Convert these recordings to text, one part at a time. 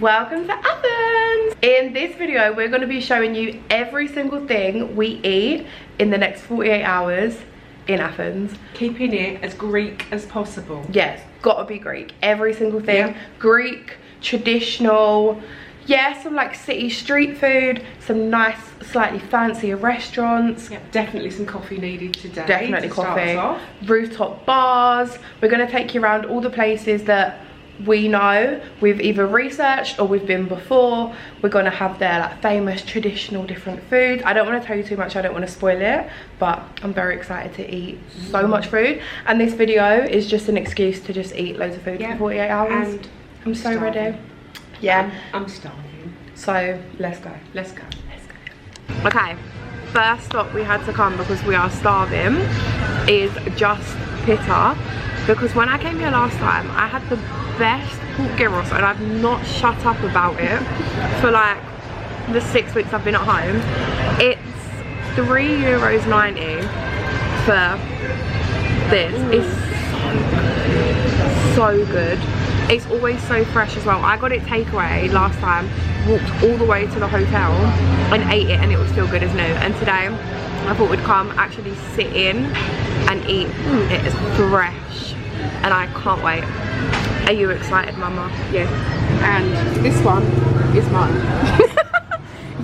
Welcome to Athens! In this video, we're going to be showing you every single thing we eat in the next 48 hours in Athens. Keeping it as Greek as possible. Yes, gotta be Greek. Every single thing. Yeah. Greek, traditional. Yeah, some like city street food, some nice, slightly fancier restaurants. Yeah, definitely some coffee needed today. Definitely to coffee. start us off. Rooftop bars. We're going to take you around all the places that we know we've either researched or we've been before. We're going to have their like famous traditional different foods. I don't want to tell you too much, I don't want to spoil it, but I'm very excited to eat so much food, and this video is just an excuse to just eat loads of food for 48 hours. And I'm so starving. ready. Yeah, I'm starving. so let's go. Let's go. Okay, first stop we had to come because we are starving is Just Pitta, because when I came here last time I had the best pork gyros and I've not shut up about it for like the 6 weeks I've been at home. It's €3.90 for this. It's so good. It's always so fresh as well. I got it takeaway last time, walked all the way to the hotel and ate it, and it was still good as new. And today I thought we'd come actually sit in and eat. It is fresh and I can't wait. Are you excited, Mama? Yeah. And this one is mine.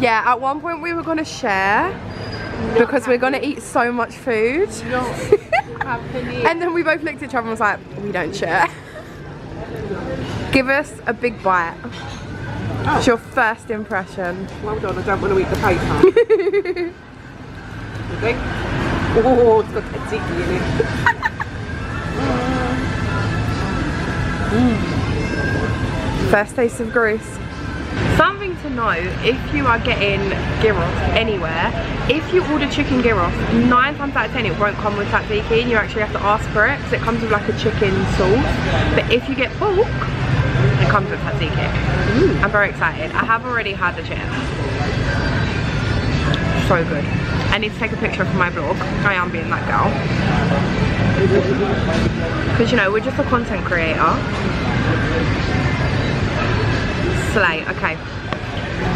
Yeah, at one point we were gonna share because we're gonna eat so much food. Not happening. And then we both looked at each other and was like, we don't share. Give us a big bite. Oh. It's your first impression. Hold on, I don't want to eat the paper. Okay. Oh, it's got tzatziki in it. First taste of Greece. Something to know, if you are getting gyros anywhere, if you order chicken gyros, 9 times out of 10 it won't come with tzatziki, and you actually have to ask for it because it comes with like a chicken sauce. But if you get pork, it comes with tzatziki. I'm very excited. I have already had the chips. So good. I need to take a picture for my vlog. I am being that girl. Because you know, we're just a content creator. Slay. Okay.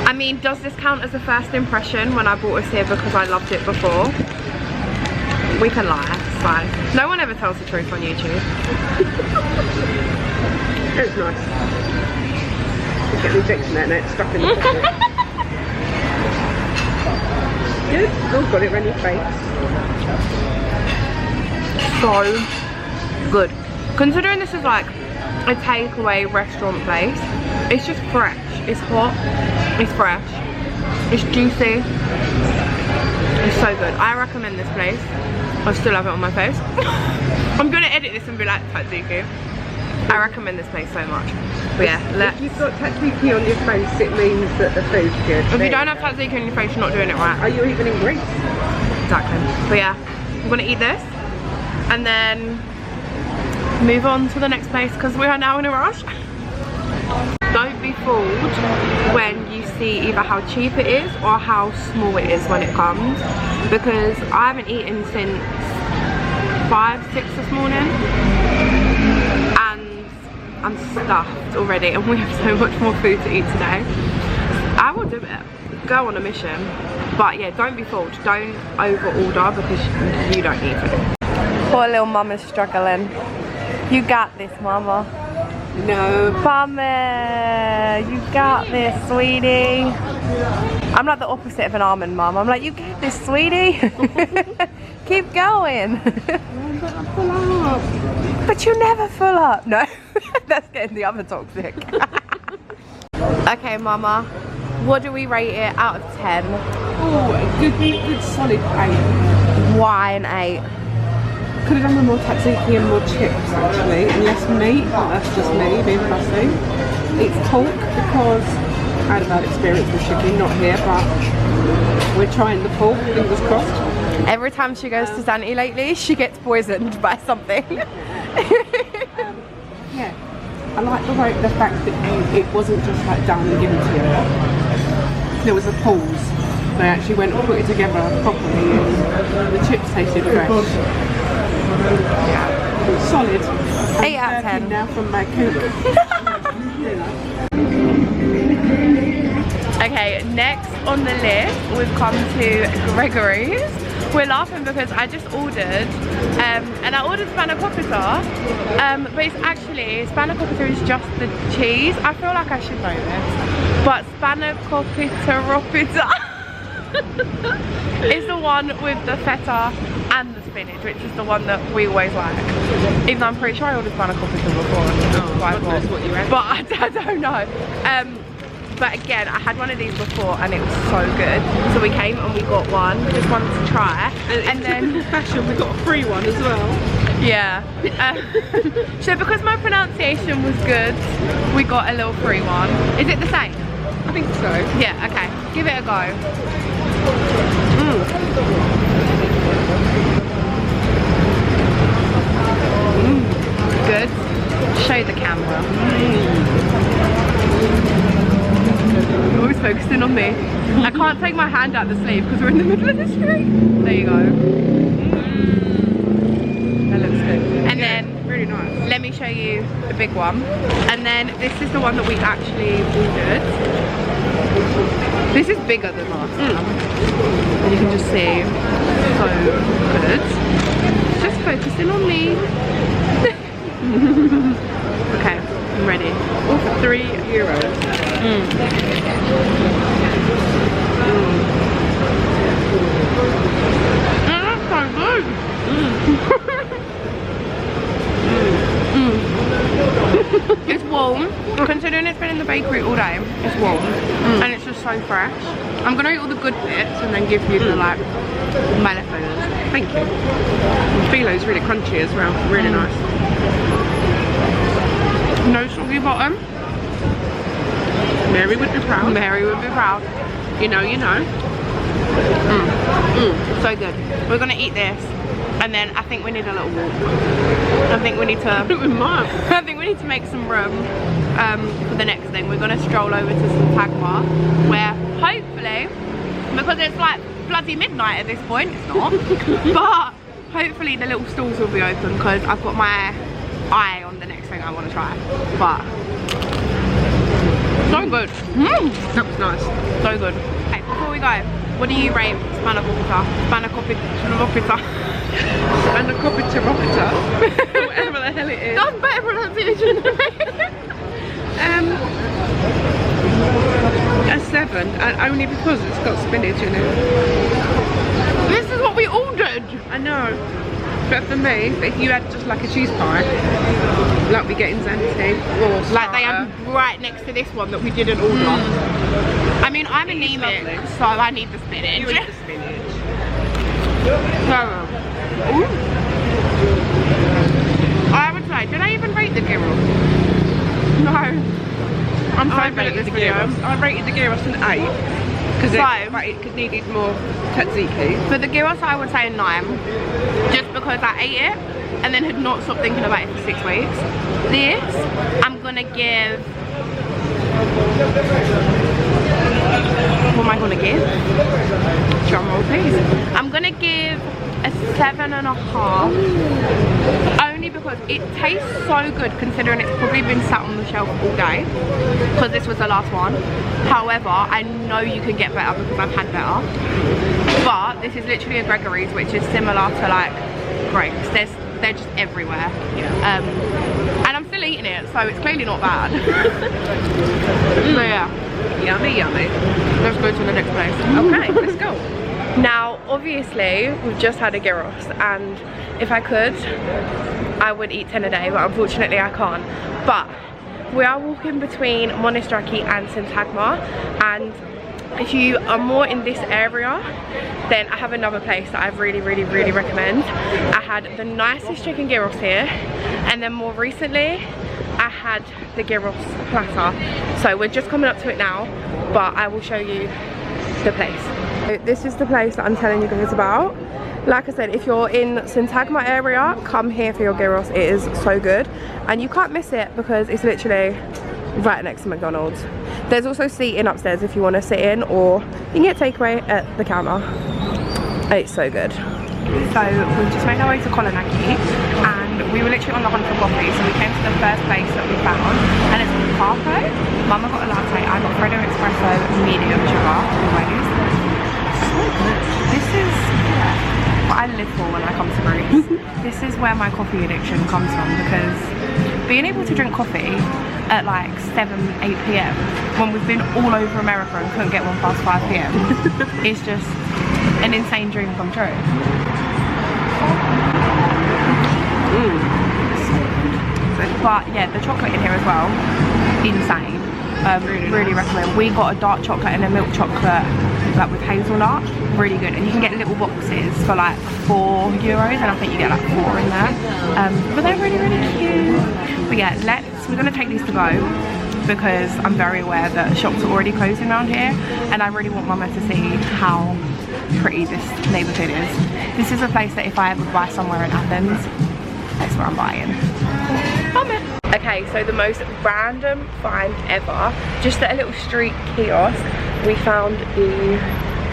I mean, does this count as a first impression when I brought us here because I loved it before? We can lie. It's fine. No one ever tells the truth on YouTube. It's nice. You get me fixing it and it's stuck in the pocket. Good. Oh, got it around your face. So good. Considering this is like a takeaway restaurant place, it's just fresh. It's hot, it's fresh, it's juicy, it's so good. I recommend this place. I still have it on my face. I'm gonna edit this and be like, tzatziki. I recommend this place so much. But yeah, If you've got tzatziki on your face, it means that the food's good. if you don't have tzatziki on your face, you're not doing it right. Are you even in Greece? Exactly. But yeah, I'm gonna eat this and then move on to the next place because we are now in a rush. Don't be fooled when you see either how cheap it is or how small it is when it comes, because I haven't eaten since 5, 6 this morning and I'm stuffed already, and we have so much more food to eat today. I will do it, go on a mission, but yeah, don't be fooled. Don't over order because you don't need to. Poor little mama's struggling. You got this, mama. No. Mama, you got this, sweetie. I'm like the opposite of an almond mum. I'm like, you get this, sweetie. Keep going. Full up. But you never fill up. No, that's getting the other toxic. Okay, mama, what do we rate it out of 10? Oh, a good solid 8. Why an 8? Could have done with more tzatziki and more chips actually, and less meat, but that's just me being fussy. It's pork because I had a bad experience with chicken, not here, but we're trying the pork, fingers crossed. Every time she goes to Zante lately, she gets poisoned by something. Yeah, I like the fact that it wasn't just like down and given to you. there was a pause. They actually went and put it together properly and the chips tasted fresh. Yeah. Solid. 8 out of 10. Now from my cook. Okay, next on the list we've come to Gregory's. We're laughing because I just ordered and I ordered spanakopita, but it's actually, spanakopita is just the cheese. I feel like I should know this, but spanakopita is the one with the feta and the spinach, which is the one that we always like. Even though I'm pretty sure I ordered spanakopita before. God knows what you read. But I don't know. But again, I had one of these before and it was so good. So we came and we got one, just wanted to try. And then in fashion, we got a free one as well. Yeah. So because my pronunciation was good, we got a little free one. Is it the same? I think so. Yeah, okay. Give it a go. Good. Show the camera. Always focusing on me. I can't take my hand out the sleeve because we're in the middle of the street. There you go. That looks good. And then really nice. let me show you the big one. And then this is the one that we actually ordered. This is bigger than last time. And you can just see, so good. Just focusing on me. Okay, I'm ready. All for €3. That's so good. It's warm. Considering it's been in the bakery all day, it's warm. And it's just so fresh. I'm gonna eat all the good bits and then give you the like malafillas. Thank you. The filo's really crunchy as well. Really nice. No soggy bottom. Mary would be proud. Mary would be proud. You know, you know. So good. We're gonna eat this, and then I think we need a little walk. I think we need to. I think we need to make some room for the next thing. We're gonna stroll over to Syntagma, where hopefully, because it's like bloody midnight at this point, it's not. But hopefully the little stalls will be open because I've got my eye on the next thing I want to try. But so good. That was nice. So good. Okay, before we go, what do you rate spanakopita? Spanakopita. Spanakopita. Whatever the hell it is. That's better pronunciation than me. A 7, and only because it's got spinach in it. This is what we ordered. I know. But for me, if you had just like a cheese pie, like we get in Zante, or Like they have right next to this one that we didn't order. I mean, I'm anemic, so I need the spinach. You eat the spinach. I would say, did I even rate the gyros? No. I'm so bad at this video. I rated the gyros an 8 because it needed more tzatziki. For the gyros, I would say a 9, just because I ate it and then had not stopped thinking about it for 6 weeks. This, I'm gonna give. What am I gonna give? Drum roll, please. I'm gonna give a 7.5. Only because it tastes so good considering it's probably been sat on the shelf all day. Because this was the last one. However, I know you can get better because I've had better. But this is literally a Gregory's, which is similar to like Greg's. They're just everywhere. Yeah. And I'm still eating it, so it's clearly not bad. So yeah. Yummy, yummy. Let's go to the next place. Okay, let's go. Now, obviously, we've just had a gyros, and if I could, I would eat 10 a day, but unfortunately I can't. But we are walking between Monastraki and Syntagma, and if you are more in this area, then I have another place that I really recommend. I had the nicest chicken gyros here, and then more recently I had the gyros platter. So we're just coming up to it now, but I will show you the place. This is the place that I'm telling you guys about. Like I said, if you're in Syntagma area, come here for your gyros. It is so good, and you can't miss it because it's literally right next to McDonald's. There's also seating upstairs if you want to sit in, or you can get takeaway at the counter. It's so good. So we've just made our way to Kolonaki, and we were literally on the hunt for coffee, so we came to the first place that we found, and it's called Carpo. Mama got a latte, I got Freddo Espresso medium sugar, always. So good. This is what I live for when I come to Greece. This is where my coffee addiction comes from, because being able to drink coffee at like 7, 8 p.m. when we've been all over America and couldn't get one past 5 p.m. is just an insane dream come true. But yeah, the chocolate in here as well, insane. Really recommend. We got a dark chocolate and a milk chocolate, like with hazelnut, really good. And you can get little boxes for like €4, and I think you get like 4 in there. But they're really cute. But yeah, we're gonna take these to go, because I'm very aware that shops are already closing around here, and I really want Mama to see how pretty this neighbourhood is. This is a place that if I ever buy somewhere in Athens, that's where I'm buying. Okay, so the most random find ever, just at a little street kiosk, we found the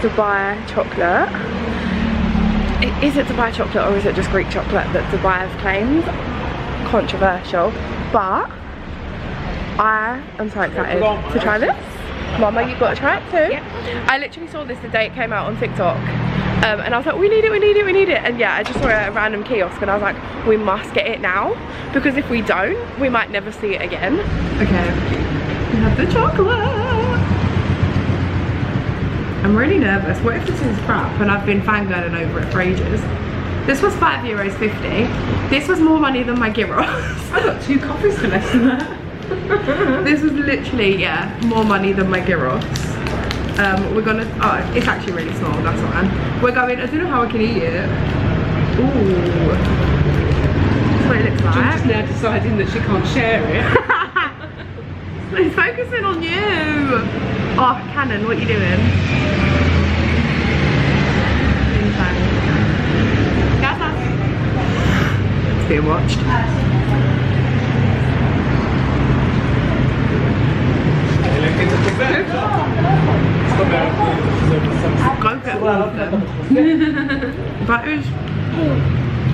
Dubai chocolate. Is it Dubai chocolate or is it just Greek chocolate that Dubai have claimed? Controversial, but I am so excited to try this. Mama, you've got to try it too. Yeah. I literally saw this the day it came out on TikTok, and I was like, we need it. And yeah, I just saw it at a random kiosk, and I was like, we must get it now, because if we don't, we might never see it again. Okay, we have the chocolate. I'm really nervous. What if this is crap and I've been fangirling over it for ages? This was €5.50. This was more money than my gyros. I got 2 coffees for less than that. This was literally, yeah, more money than my gyros. We're gonna, oh, it's actually really small, that's fine. We're going, I don't know how I can eat it. Ooh. That's what it looks like. Georgia's now deciding that she can't share it. It's focusing on you. Oh, Cannon, what are you doing? It's being watched. Go get one of them. That is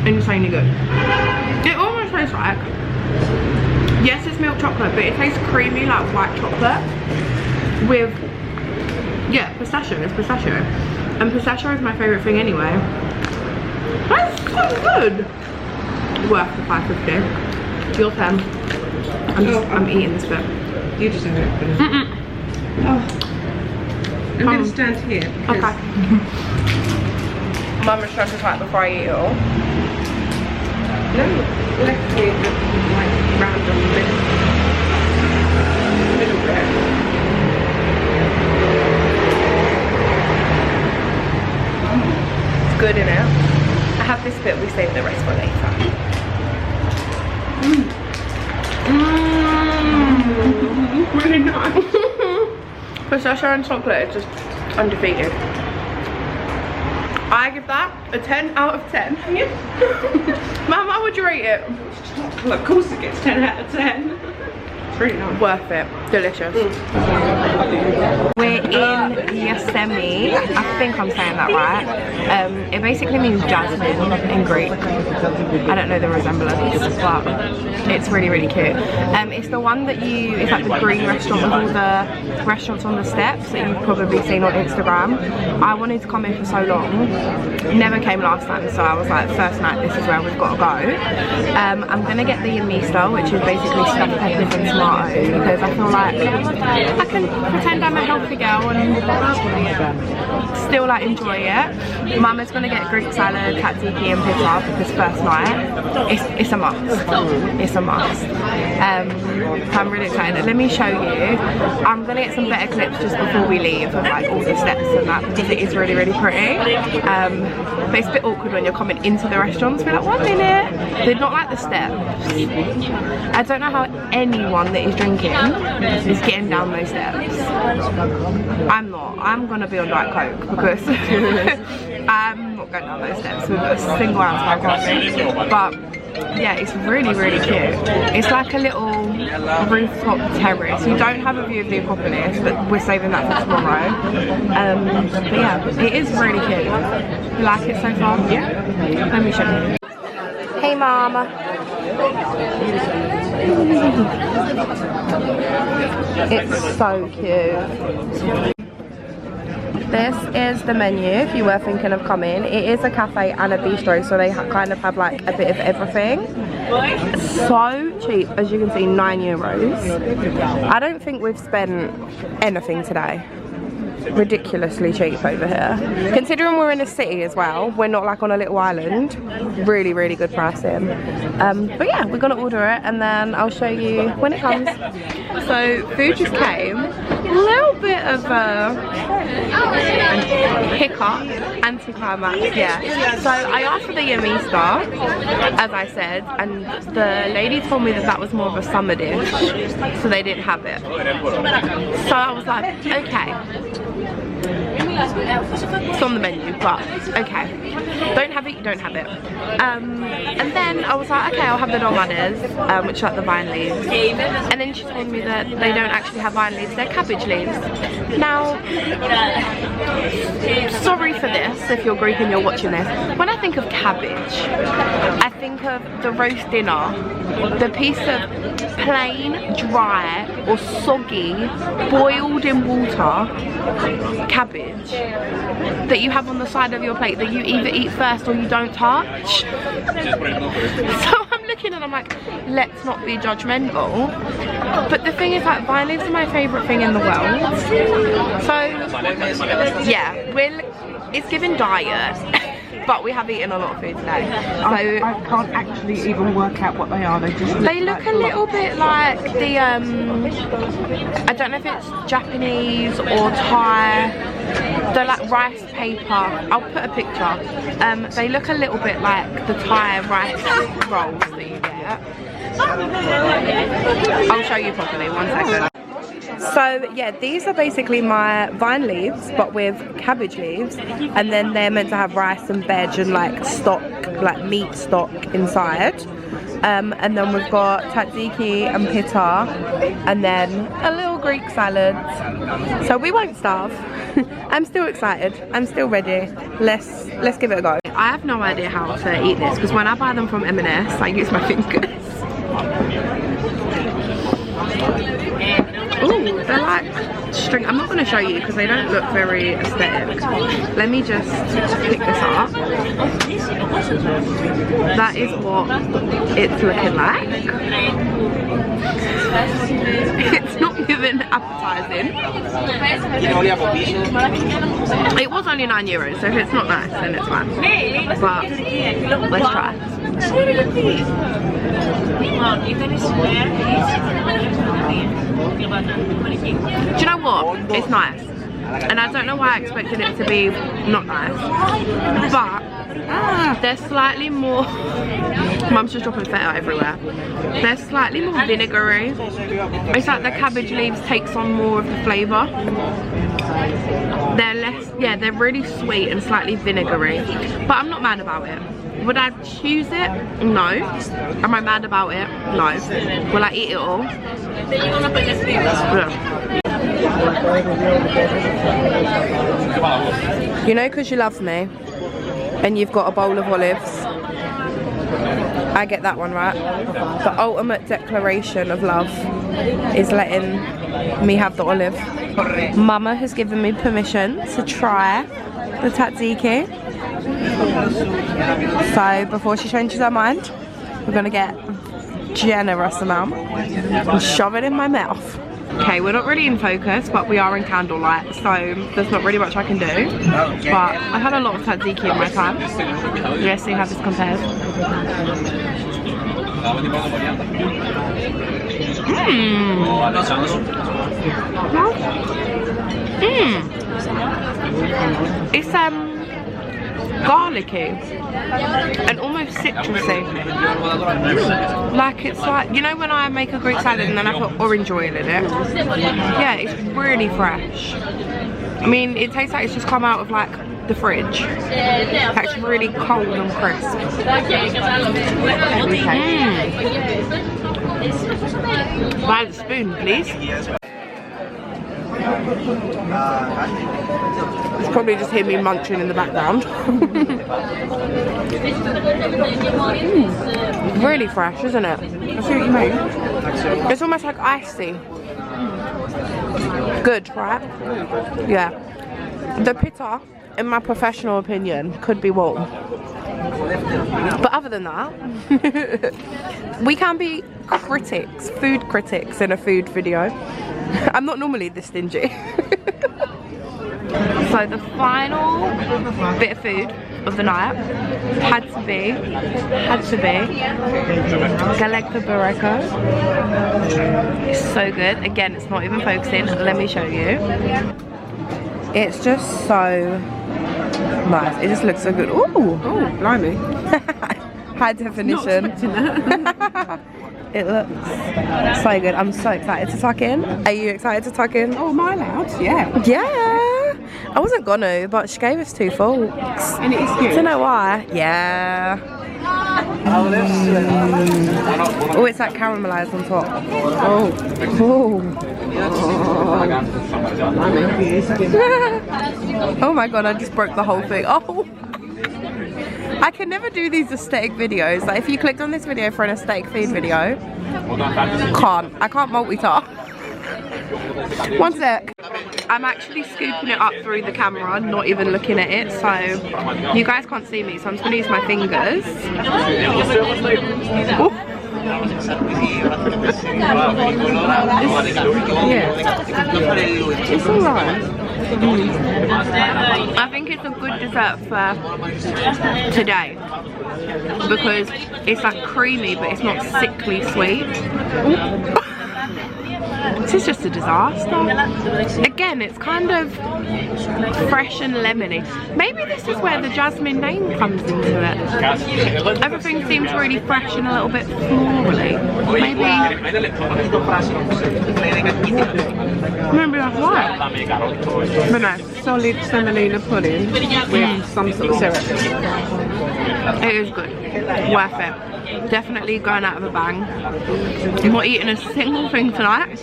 insanely good. It almost tastes like, yes, it's milk chocolate, but it tastes creamy like white chocolate with, yeah, pistachio. It's pistachio, and pistachio is my favourite thing anyway. That's so good. Worth the $5.50. Your turn. I'm eating this bit. You just have it. Oh. I'm going to stand here. Okay. Mama's trying to try it before I eat it all. No, left here, like random middle bit. It's good, innit? I have this bit, we save the rest for later. Really nice. Pistachio and chocolate is just undefeated. I give that a 10 out of 10. Mum, how would you rate it? Well, of course it gets 10 out of 10. It's really nice. Worth it. Delicious. We're in Yosemite. I think I'm saying that right. It basically means jasmine in Greek. I don't know the resemblance, but it's really cute. It's the one that it's like the green restaurant with all the restaurants on the steps that you've probably seen on Instagram. I wanted to come here for so long, never came last time, so I was like, first night, this is where we've got to go. I'm gonna get the misto, which is basically stuffed peppers and tomato, because I feel like I can pretend I'm a healthy girl and still like enjoy it. Mama's gonna get Greek salad, tzatziki and pizza because first night, it's a must. It's a must. So I'm really excited. Let me show you. I'm gonna get some better clips just before we leave of like all the steps and that, because it is really pretty. But it's a bit awkward when you're coming into the restaurants. We're like, 1 minute. They're not like the steps. I don't know how anyone that is drinking is getting down those steps. I'm not. I'm gonna be on Diet Coke because I'm not going down those steps with a single ounce of coffee. But yeah, it's really, really cute. It's like a little rooftop terrace. You don't have a view of the Acropolis, but we're saving that for tomorrow. But yeah, it is really cute. You like it so far? Yeah. Let me show you. Hey, Mama. It's so cute. This is the menu if you were thinking of coming. It is a cafe and a bistro, so they kind of have like a bit of everything. So cheap, as you can see, €9. I don't think we've spent anything today. Ridiculously cheap over here. Considering we're in a city as well, we're not like on a little island. Really, really good pricing. But yeah, we're gonna order it and then I'll show you when it comes. So food just came. A little bit of a hiccup, anticlimax, yeah. So I asked for the yummy star, as I said, and the lady told me that that was more of a summer dish, so they didn't have it. So I was like, okay. It's on the menu, but okay. Don't have it, you don't have it. And then I was like, okay, I'll have the domadas, which are like the vine leaves. And then she told me that they don't actually have vine leaves, they're cabbage leaves. Now, sorry for this if you're Greek and you're watching this. When I think of cabbage, I think of the roast dinner, the piece of plain, dry or soggy, boiled in water cabbage that you have on the side of your plate that you either eat first or you don't touch. So I'm looking and I'm like, let's not be judgmental. But the thing is, like, vine leaves are my favourite thing in the world. So yeah, it's given diet. But we have eaten a lot of food today. So I can't actually even work out what they are. They look a little bit like the I don't know if it's Japanese or Thai. They're like rice paper. I'll put a picture. They look a little bit like the Thai rice rolls that you get. I'll show you properly, one second. So yeah, these are basically my vine leaves but with cabbage leaves, and then they're meant to have rice and veg and like stock, like meat stock inside. And then we've got tzatziki and pita, and then a little Greek salad. So we won't starve. I'm still excited, I'm still ready. Let's give it a go. I have no idea how to eat this because when I buy them from M&S I use my fingers. Ooh, they're like string. I'm not going to show you because they don't look very aesthetic. Let me just pick this up. That is what it's looking like. It's not even appetizing. It was only €9, so if it's not nice then it's fine. But let's try. Do you know what? It's nice. And I don't know why I expected it to be not nice. But they're slightly more... Mum's just dropping feta everywhere. They're slightly more vinegary. It's like the cabbage leaves takes on more of the flavour. They're less... Yeah, they're really sweet and slightly vinegary. But I'm not mad about it. Would I choose it? No. Am I mad about it? No. Will I eat it all? Yeah. You know, because you love me and you've got a bowl of olives, I get that one, right? The ultimate declaration of love is letting me have the olive. Mama has given me permission to try the tzatziki. So before she changes her mind, we're gonna get a generous amount and shove it in my mouth. Okay, we're not really in focus, but we are in candlelight, so there's not really much I can do. But I've had a lot of tzatziki in my time. Let's see how this compares. It's garlicky and almost citrusy. Like, it's like, you know when I make a Greek salad and then I put orange oil in it? Yeah, it's really fresh. I mean, it tastes like it's just come out of like the fridge. That's really cold and crisp. By the spoon, please. It's probably just hear me munching in the background. Really fresh, isn't it? I see what you mean. It's almost like icy. Good, right? Yeah. The pitta, in my professional opinion, could be warm. But other than that, we can be critics, food critics in a food video. I'm not normally this stingy. So the final bit of food of the night had to be galeta bureko. It's so good. Again, it's not even focusing. Let me show you. It's just so nice. It just looks so good. Ooh, Oh, blimey. high definition. Not expecting that. It looks so good. I'm so excited to tuck in. Are you excited to tuck in? Oh, am I allowed? Yeah. Yeah. I wasn't gonna, but she gave us 2 forks. And it is I good. don't know why. Yeah. Oh, it's like caramelized on top. Oh. Oh my god, I just broke the whole thing. Oh. I can never do these aesthetic videos. Like if you clicked on this video for an aesthetic food video, I can't multitask. One sec. I'm actually scooping it up through the camera, not even looking at it, so you guys can't see me, so I'm just gonna use my fingers. Ooh. It's alright. I think it's a good dessert for today because it's like creamy but it's not sickly sweet. This is just a disaster. Again, it's kind of fresh and lemony. Maybe this is where the jasmine name comes into it. Everything seems really fresh and a little bit florally. Maybe that's why. But no. Solid semolina pudding with some sort of syrup. It is good. Worth it. Definitely going out of a bang. I'm not eating a single thing tonight.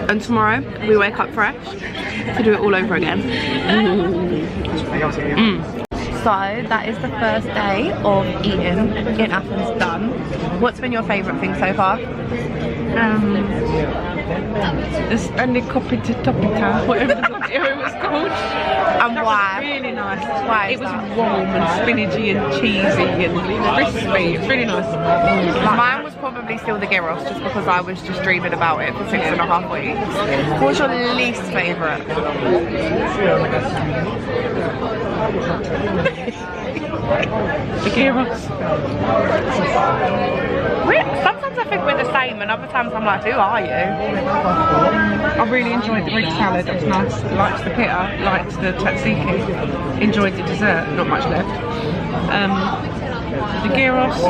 And tomorrow we wake up fresh to do it all over again. So that is the first day of eating in Athens done. What's been your favourite thing so far? The copita topita, whatever it was called. And why? Really nice. Why? It was warm and spinachy and cheesy and crispy. It's really nice. Mine was probably still the gyros, just because I was just dreaming about it for 6.5 weeks. What's your least favourite? The gyros. Sometimes I think we're the same, and other times I'm like, who are you? I really enjoyed the Greek salad. It was nice. Liked the pitta. Liked the tzatziki. Enjoyed the dessert. Not much left. The gyros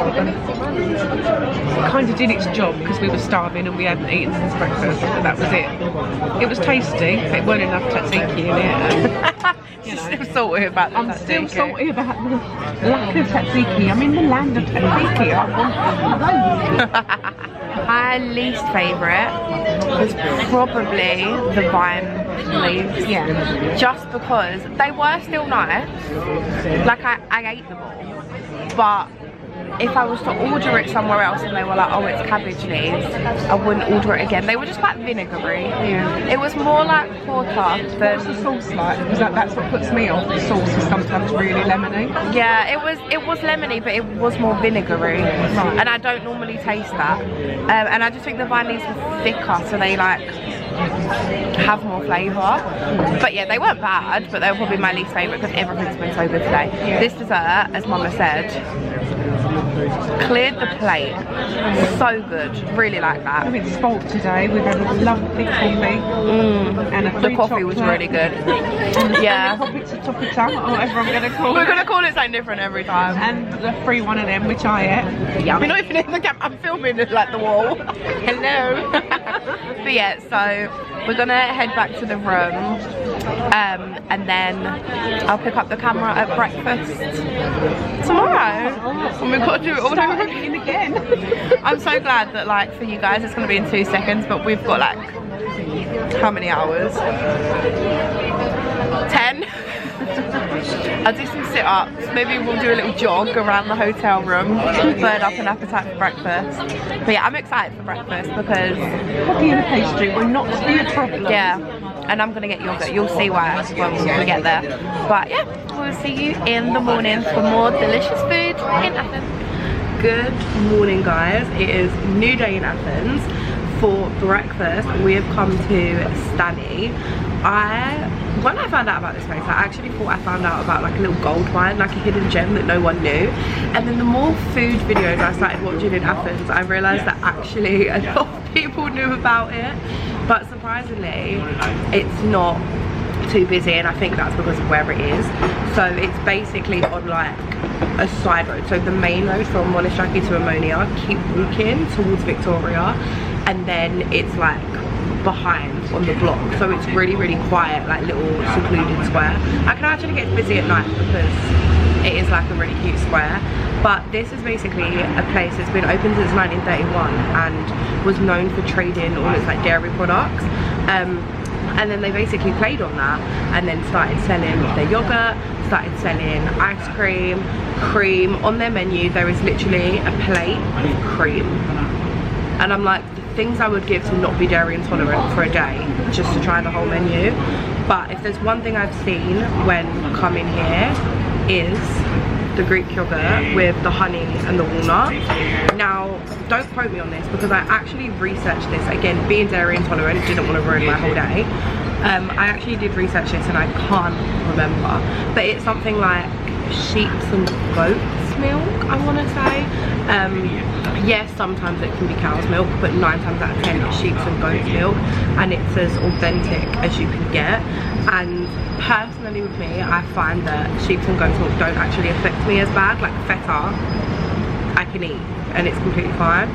kind of did its job because we were starving and we hadn't eaten since breakfast, and that was it. It was tasty, but it weren't enough tzatziki in it. She's still salty about the I'm still salty about the lack of tzatziki. I'm in the land of tzatziki. My least favourite was probably the vine leaves. Yeah. Just because they were still nice. Like I ate them all. But if I was to order it somewhere else and they were like, oh, it's cabbage leaves, I wouldn't order it again. They were just quite vinegary. Yeah. It was more like porter than... What's the sauce like? Because that's what puts me off. The sauce is sometimes really lemony. Yeah, it was lemony, but it was more vinegary. Right. And I don't normally taste that. And I just think the vine leaves were thicker, so they like have more flavour. But yeah, they weren't bad, but they were probably my least favourite because everything's been so good today. Yeah. This dessert, as Mama said, cleared the plate. So good. Really like that. I've been spoilt today. We've had a lovely coffee. And the coffee was really good. Yeah. Copita topita, or whatever I'm going to call it. We're going to call it something different every time. And the free one of them, which I ate. Yeah. We're not even in the camera. I'm filming like the wall. Hello. But yeah, so we're going to head back to the room. and then I'll pick up the camera at breakfast tomorrow. And we've got to do it all over again. I'm so glad that like for you guys it's going to be in 2 seconds, but we've got like how many hours? 10. I'll do some sit-ups, maybe we'll do a little jog around the hotel room, burn up an appetite for breakfast. But yeah, I'm excited for breakfast because coffee and pastry will not be a problem. Yeah, and I'm gonna get yogurt. You'll see why when we get there. But yeah, we'll see you in the morning for more delicious food in Athens. Good morning, guys. It is new day in Athens. For breakfast, we have come to Stanny. When I found out about this place, I actually thought I found out about like a little gold mine, like a hidden gem that no one knew. And then the more food videos I started watching in Athens, I realised that actually a lot of people knew about it. But surprisingly, it's not too busy, and I think that's because of where it is. So it's basically on like a side road. So the main road from Georgialoui to Ammonia, keep walking towards Victoria, and then it's like behind on the block, so it's really quiet, like little secluded square. I can actually get busy at night because it is like a really cute square. But this is basically a place that's been open since 1931 and was known for trading all its like dairy products, and then they basically played on that and then started selling their yogurt, started selling ice cream, cream. On their menu there is literally a plate of cream, and I'm like, things I would give to not be dairy intolerant for a day just to try the whole menu. But if there's one thing I've seen when coming here is the Greek yogurt with the honey and the walnut. Now don't quote me on this because I actually researched this. Again, being dairy intolerant, didn't want to ruin my whole day. I actually did research this and I can't remember, but it's something like sheep's and goat's milk, I want to say. Yes, sometimes it can be cow's milk, but 9 times out of 10 it's sheep's and goat's milk, and it's as authentic as you can get. And personally with me, I find that sheep's and goat's milk don't actually affect me as bad. Like feta, I can eat and it's completely fine.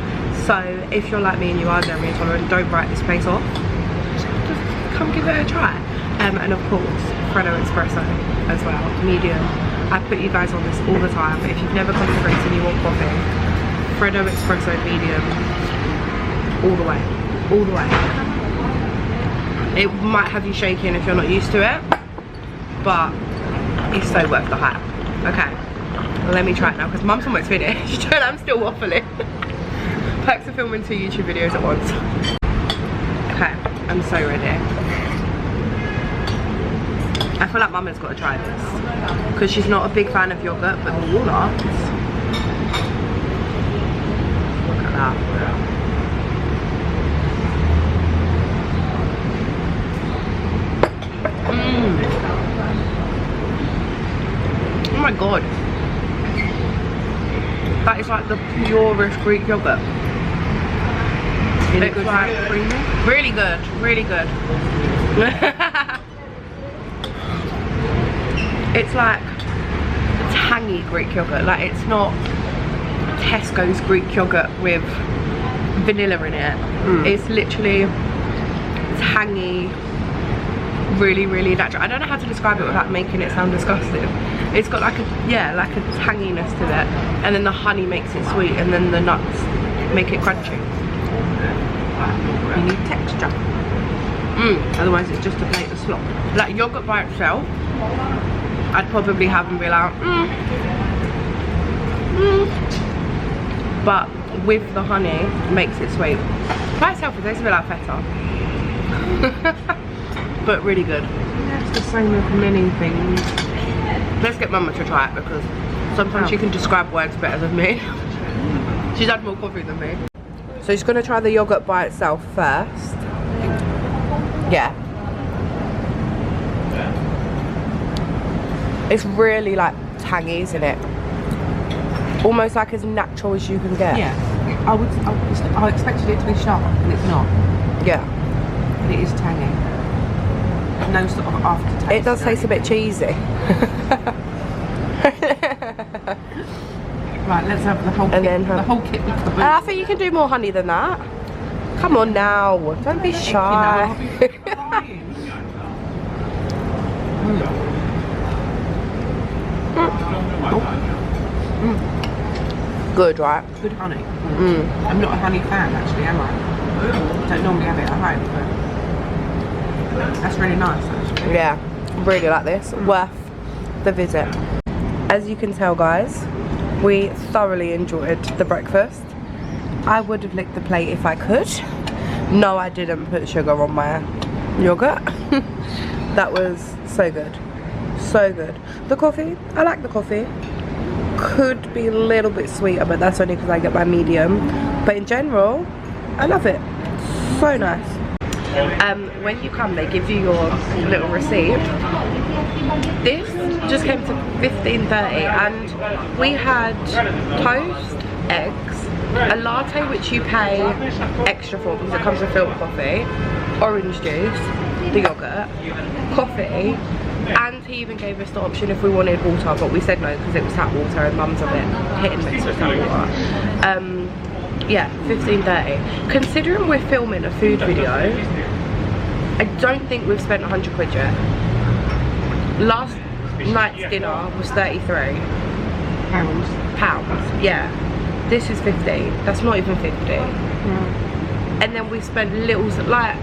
So if you're like me and you are dairy intolerant, don't write this place off. Just come give it a try. And of course, Freddo Espresso as well, medium. I put you guys on this all the time, but if you've never come to Greece and you want coffee, Freddo Espresso medium, all the way, all the way. It might have you shaking if you're not used to it, but it's so worth the hype. Okay, well, let me try it now because Mum's almost finished and I'm still waffling. Perks of filming 2 YouTube videos at once. Okay, I'm so ready. I feel like Mum has got to try this because she's not a big fan of yogurt, but the walnuts, look at that. Oh my god, that is like the purest Greek yogurt. It's like really good, really good. It's like tangy Greek yogurt, like it's not Tesco's Greek yogurt with vanilla in it. It's literally tangy, really natural. I don't know how to describe it without making it sound disgusting. It's got like a, yeah, like a tanginess to it, and then the honey makes it sweet, and then the nuts make it crunchy. You need texture. Otherwise it's just a plate of slop. Like yogurt by itself, I'd probably have and be like, but with the honey, it makes it sweet. By itself, it tastes a bit like feta. But really good. That's the same with many things. Let's get Mama to try it because sometimes she can describe words better than me. She's had more coffee than me. So she's gonna try the yogurt by itself first. Yeah. It's really like tangy, isn't it? Almost like as natural as you can get. Yeah. I expected it to be sharp and it's not. Yeah. But it is tangy. No sort of aftertaste. It does taste a bit cheesy. Right, let's have the whole kit. The whole kit with the I think you can do more honey than that. Come on now, don't be shy. Good, right? Good honey. I'm not a honey fan actually, am I? Don't normally have it at home, but that's really nice actually. Yeah, really like this. Worth the visit. As you can tell, guys, we thoroughly enjoyed the breakfast. I would have licked the plate if I could. No, I didn't put sugar on my yogurt. That was so good. So good. The coffee, I like the coffee. Could be a little bit sweeter, but that's only because I get my medium. But in general, I love it. So nice. When you come, they give you your little receipt. This just came to $15.30 and we had toast, eggs, a latte which you pay extra for because it comes with filter coffee, orange juice, the yogurt, coffee, and he even gave us the option if we wanted water, but we said no because it was tap water and mum's a bit hit and miss with tap water. Yeah, $15.30. Considering we're filming a food video, I don't think we've spent 100 quid yet. Last night's dinner was 33 pounds. Yeah, this is 50. That's not even 50. And then we spent little, like,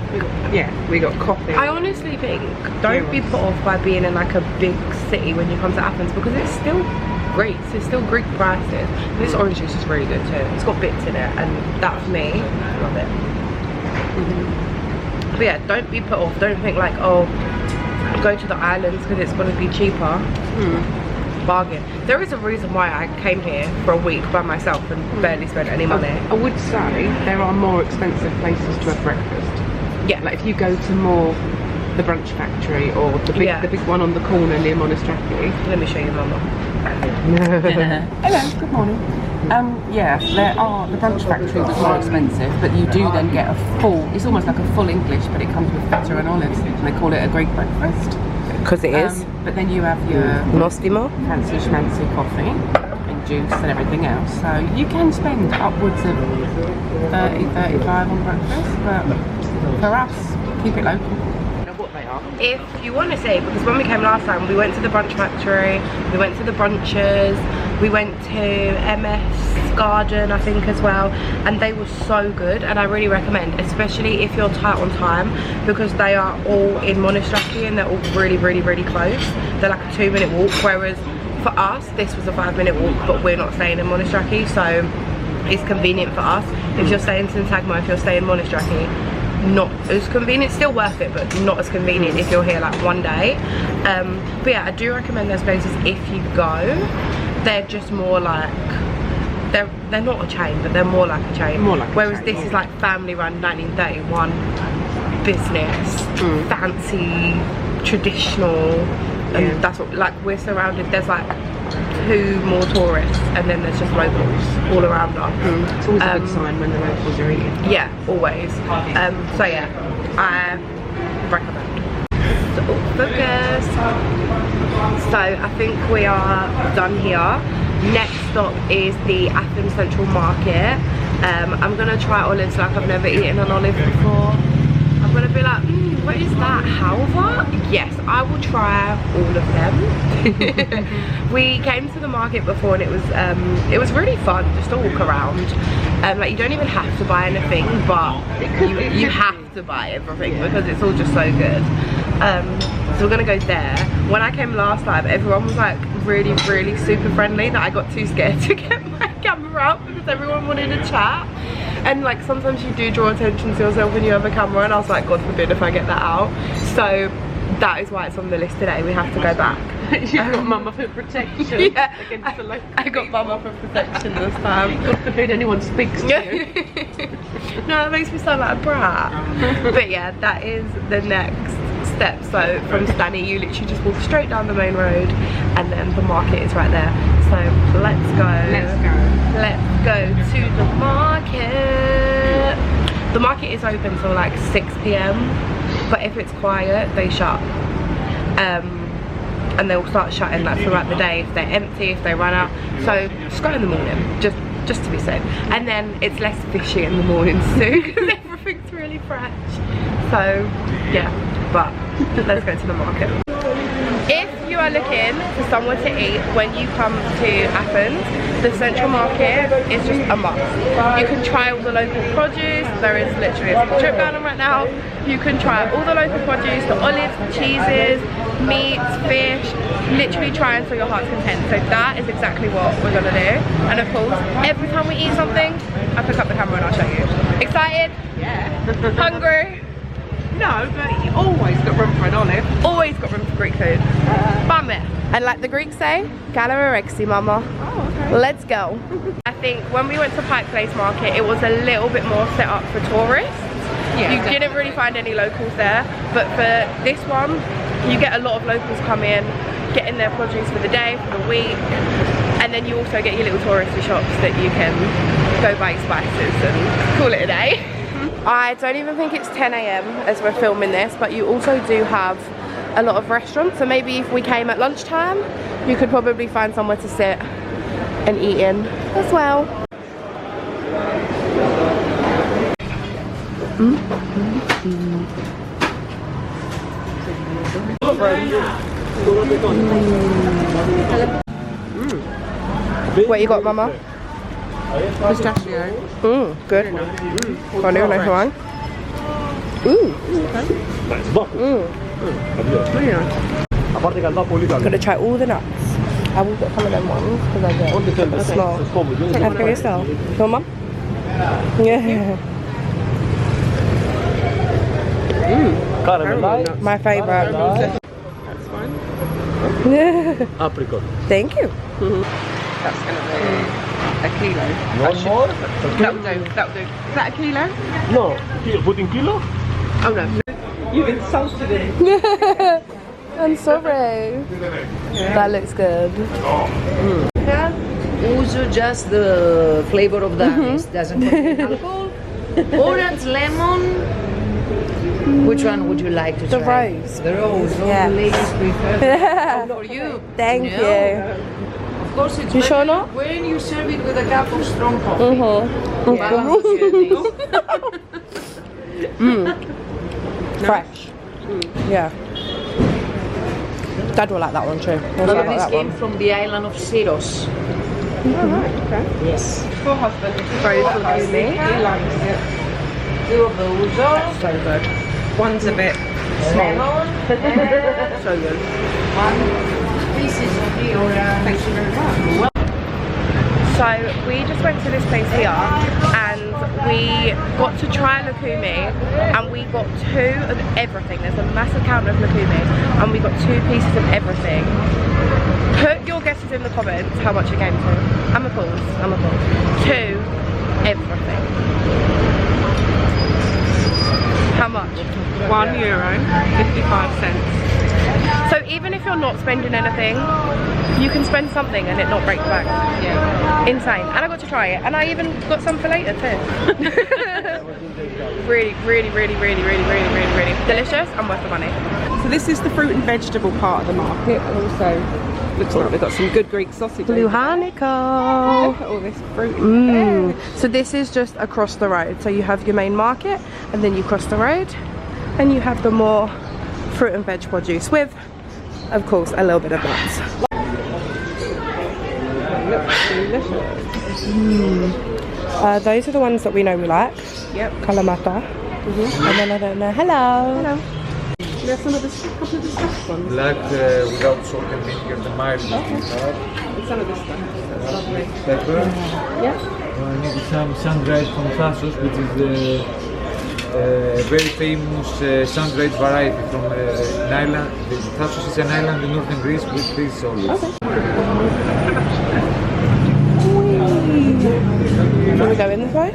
we got coffee. I honestly think, don't be put off by being in like a big city when you come to Athens, because it's still Greece, it's still Greek prices. This orange juice is really good too. It's got bits in it, and that for me, I love it. But yeah, don't be put off. Don't think like, oh, go to the islands because it's going to be cheaper. Bargain. There is a reason why I came here for a week by myself and barely spent any money. I would say there are more expensive places to have breakfast. Yeah. Like if you go to more the brunch factory or the big one on the corner near Monastracki. Let me show you, Mama. Hello, good morning. Yeah, there are, the brunch factory was more expensive, but you do then get a full, it's almost like a full English, but it comes with feta and olives, and they call it a Greek breakfast. Because it is. But then you have your Nostimo, fancy schmancy coffee and juice and everything else, so you can spend upwards of 30-35 on breakfast, but for us, keep it local. If you want to say, because when we came last time, we went to the brunch factory, we went to the brunches, we went to MS Garden I think as well, and they were so good, and I really recommend, especially if you're tight on time, because they are all in Monastracki and they're all really close. They're like a 2-minute walk, whereas for us this was a 5-minute walk, but we're not staying in Monastracki, so it's convenient for us. If you're staying in Syntagma, if you're staying in Monastracki, not as convenient, still worth it, but not as convenient if you're here like one day. But yeah, I do recommend those places if you go. They're just more like, they're not a chain, but they're more like a chain. More like whereas this is like family run, 1931 business, fancy, traditional, and that's what, like, we're surrounded, there's like 2 more tourists and then there's just locals all around us. It's always a good sign when the locals are eating. Yeah, always. So yeah, I recommend. So, focus. So I think we are done here. Next stop is the Athens Central Market. I'm gonna try olives like I've never eaten an olive before. I'm gonna be like, what is that, halva? Yes, I will try all of them. We came to the market before and it was really fun just to walk around. Like, you don't even have to buy anything, but you have to buy everything because it's all just so good. So we're gonna go there. When I came last time, everyone was like really super friendly that I got too scared to get my camera out because everyone wanted to chat. And like sometimes you do draw attention to yourself when you have a camera, and I was like, God forbid if I get that out. So that is why it's on the list today. We have to go back. You've got mama for protection. Yeah, against the local I got mama for protection this time. God forbid anyone speaks to you. No, that makes me sound like a brat. But yeah, that is the next step. So from Stanny, you literally just walk straight down the main road, and then the market is right there. So let's go. Let's go. Let's go to the market. The market is open till like 6 PM, but if it's quiet, they shut. And they'll start shutting like throughout the day if they're empty, if they run out. So just go in the morning, just to be safe. And then it's less fishy in the mornings too, because everything's really fresh. So yeah, but let's go to the market. looking for somewhere to eat when you come to Athens, the Central Market is just a must. You can try all the local produce. There is literally a trip going on right now. You can try all the local produce, the olives, the cheeses, meats, fish. Literally try until your heart's content. So that is exactly what we're gonna do. And of course, every time we eat something, I pick up the camera and I'll show you. Excited? Yeah. Hungry? No, but you always got room for an olive. Always got room for Greek food. Bam it. And like the Greeks say, Galarexi mama. Oh, okay. Let's go. I think when we went to Pike Place Market, it was a little bit more set up for tourists. Yeah, you didn't really find any locals there, but for this one, you get a lot of locals come in, getting their produce for the day, for the week, and then you also get your little touristy shops that you can go buy spices and call it a day. I don't even think it's 10 AM as we're filming this, but you also do have a lot of restaurants, so maybe if we came at lunchtime, you could probably find somewhere to sit and eat in as well. What you got, mama? Pistachio. Good. Got a nice one. I'm gonna try all the nuts. I will get some of them ones because I get a small. Have for yourself. Your mum? Yeah. My favourite. That's fine. Apricot. Thank you. That's going to be a kilo. One more? That'll do. That'll do. Is that a kilo? No. Put in kilo? Oh no. You've insulted him. I'm sorry. That looks good. Also just the flavor of the anise, doesn't contain alcohol. Orange, lemon. Which one would you like to The try? rose. The rose. All Yes. the ladies prefer. For you. Thank No. you. Of course, it's You better sure not? when you serve it with a cup of strong coffee. Fresh. Yeah. Dad will like that one too. He'll like This that came one. from the island of Syros. Oh right, okay. Yes. Poor husband. Rose will do me. He likes it. Two of those. So good. One's a bit small. Lemon. So good. One pieces of the orange. Thank you very much. So we just went to this place here and we got to try lukumi and we got 2 of everything. There's a massive counter of lukumi and we got 2 pieces of everything. Put your guesses in the comments how much it came to. I'm a pause. 2 everything. How much? €1, 55 cents. So even if you're not spending anything, you can spend something and it not break the bank. Yeah. Insane. And I got to try it. And I even got some for later too. really delicious and worth the money. So this is the fruit and vegetable part of the market, and also looks like they've got some good Greek sausage. Luhanico. Look at all this fruit. So this is just across the road. So you have your main market and then you cross the road and you have the more fruit and veg produce with, of course, a little bit of nuts. Those are the ones that we know we like. Yep. Kalamata. And then I don't know. Hello. There's some of the couple of the stuffed ones. Black without salt and vinegar, the mild And some of the stuff. That's lovely. pepper. Yeah. I need some sun-dried from Thassos, which is the very famous sun-dried variety from an island. Thassos is an island in northern Greece with these olives. Can we go in this way?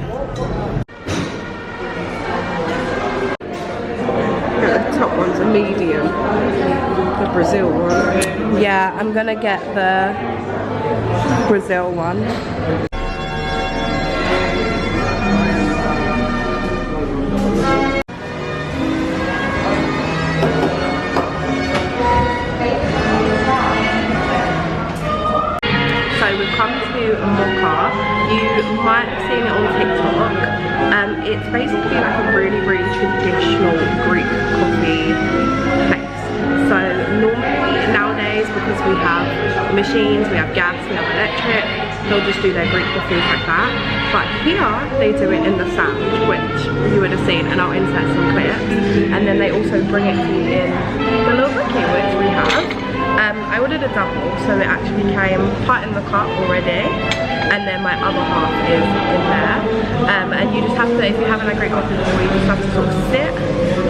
The top one's a medium. The Brazil one. Yeah, I'm gonna get the Brazil one. So we've come to Mocha. You might have seen it on TikTok. It's basically like a really traditional Greek coffee place. So normally nowadays, because we have machines, we have gas, we have electric. They'll just do their Greek coffees like that. But here, they do it in the sound, which you would have seen, and I'll insert some clips. And then they also bring it to you in the little brickie, which we have. I ordered a double, so it actually came part in the cup already, and then my other half is in there. And you just have to, if you haven't had Greek coffee before, you just have to sort of sit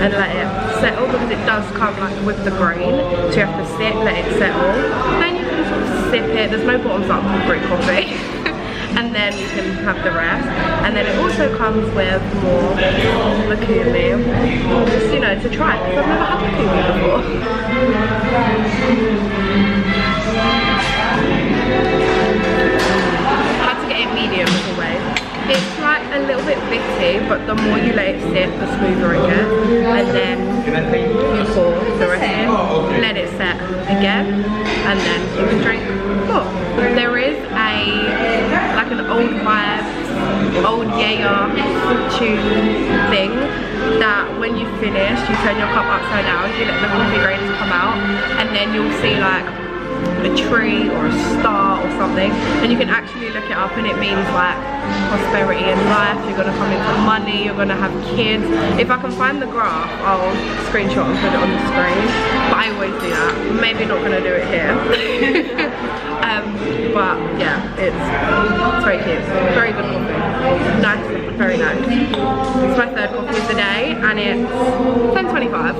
and let it settle, because it does come like with the grain, so you have to sit, let it settle. Then you can sort of sip it. There's no bottoms up with Greek coffee. And then you can have the rest. And then it also comes with more lakumi, just, you know, to try, because I've never had lakumi before. I had to get it medium as always. It's like a little bit bitty, but the more you let it sit, the smoother it gets. And then you pour the rest in, let it set again, and then you can drink more. There is like an old vibes, old Jaeger tune thing that when you finish, you turn your cup upside down, you let the coffee grains come out, and then you'll see like a tree or a star or something, and you can actually look it up, and it means like prosperity in life. You're gonna come into money, you're gonna have kids. If I can find the graph, I'll screenshot and put it on the screen, but I always do that. Maybe not gonna do it here. But yeah, it's very cute, very good coffee, nice, very nice. It's my third coffee of the day, and it's 10.25